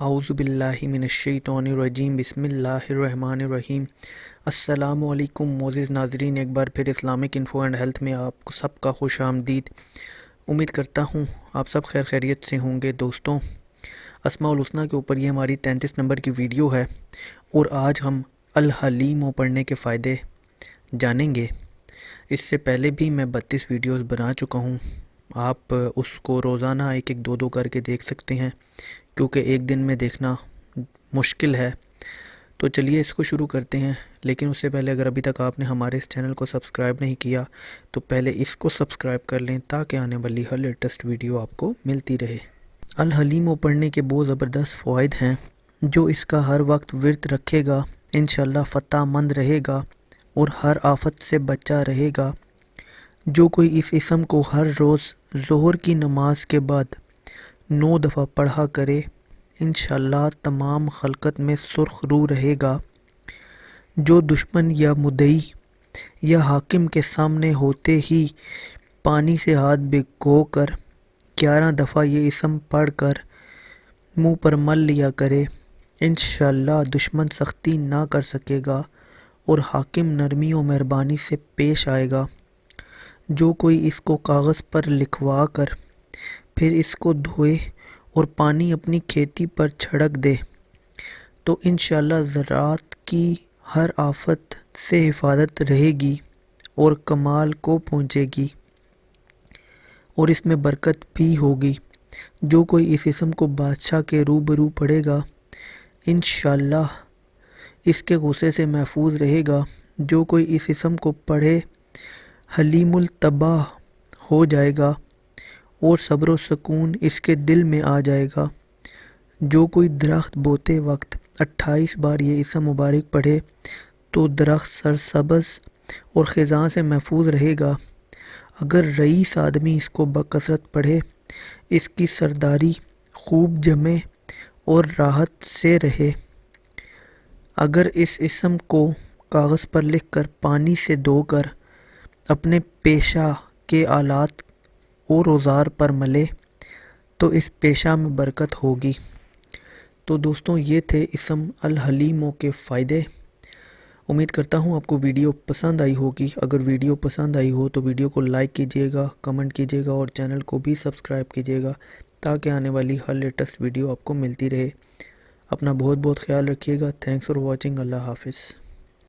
اعوذ باللہ من الشیطان الرجیم بسم اللہ الرحمن الرحیم۔ السلام علیکم معزز ناظرین، ایک بار پھر اسلامک انفو اینڈ ہیلتھ میں آپ سب کا خوش آمدید۔ امید کرتا ہوں آپ سب خیر خیریت سے ہوں گے۔ دوستوں، اسماء الحسنی کے اوپر یہ ہماری 33 نمبر کی ویڈیو ہے اور آج ہم الحلیم پڑھنے کے فائدے جانیں گے۔ اس سے پہلے بھی میں 32 ویڈیوز بنا چکا ہوں، آپ اس کو روزانہ ایک دو کر کے دیکھ سکتے ہیں، کیونکہ ایک دن میں دیکھنا مشکل ہے۔ تو چلیے اس کو شروع کرتے ہیں، لیکن اس سے پہلے اگر ابھی تک آپ نے ہمارے اس چینل کو سبسکرائب نہیں کیا تو پہلے اس کو سبسکرائب کر لیں تاکہ آنے والی ہر لیٹسٹ ویڈیو آپ کو ملتی رہے۔ الحلیم پڑھنے کے بہت زبردست فوائد ہیں۔ جو اس کا ہر وقت ورد رکھے گا انشاءاللہ فتح مند رہے گا اور ہر آفت سے بچا رہے گا۔ جو کوئی اس اسم کو ہر روز ظہر کی نماز کے بعد 9 دفعہ پڑھا کرے انشاءاللہ تمام خلقت میں سرخ رو رہے گا۔ جو دشمن یا مدعی یا حاکم کے سامنے ہوتے ہی پانی سے ہاتھ بھگو کر 11 دفعہ یہ اسم پڑھ کر منہ پر مل لیا کرے انشاءاللہ دشمن سختی نہ کر سکے گا اور حاکم نرمی و مہربانی سے پیش آئے گا۔ جو کوئی اس کو کاغذ پر لکھوا کر پھر اس کو دھوئے اور پانی اپنی کھیتی پر چھڑک دے تو انشاءاللہ زراعت کی ہر آفت سے حفاظت رہے گی اور کمال کو پہنچے گی اور اس میں برکت بھی ہوگی۔ جو کوئی اس اسم کو بادشاہ کے روبرو پڑھے گا انشاءاللہ اس کے غصے سے محفوظ رہے گا۔ جو کوئی اس اسم کو پڑھے حلیم الطبع ہو جائے گا اور صبر و سکون اس کے دل میں آ جائے گا۔ جو کوئی درخت بوتے وقت 28 بار یہ اسم مبارک پڑھے تو درخت سرسبز اور خزاں سے محفوظ رہے گا۔ اگر رئیس آدمی اس کو بکثرت پڑھے اس کی سرداری خوب جمے اور راحت سے رہے۔ اگر اس اسم کو کاغذ پر لکھ کر پانی سے دھو کر اپنے پیشہ کے آلات اور اوزار پر ملے تو اس پیشہ میں برکت ہوگی۔ تو دوستوں، یہ تھے اسم الحلیم کے فائدے۔ امید کرتا ہوں آپ کو ویڈیو پسند آئی ہوگی۔ اگر ویڈیو پسند آئی ہو تو ویڈیو کو لائک کیجیے گا، کمنٹ کیجیے گا اور چینل کو بھی سبسکرائب کیجیے گا تاکہ آنے والی ہر لیٹسٹ ویڈیو آپ کو ملتی رہے۔ اپنا بہت خیال رکھیے گا۔ Thanks for watching. اللہ حافظ۔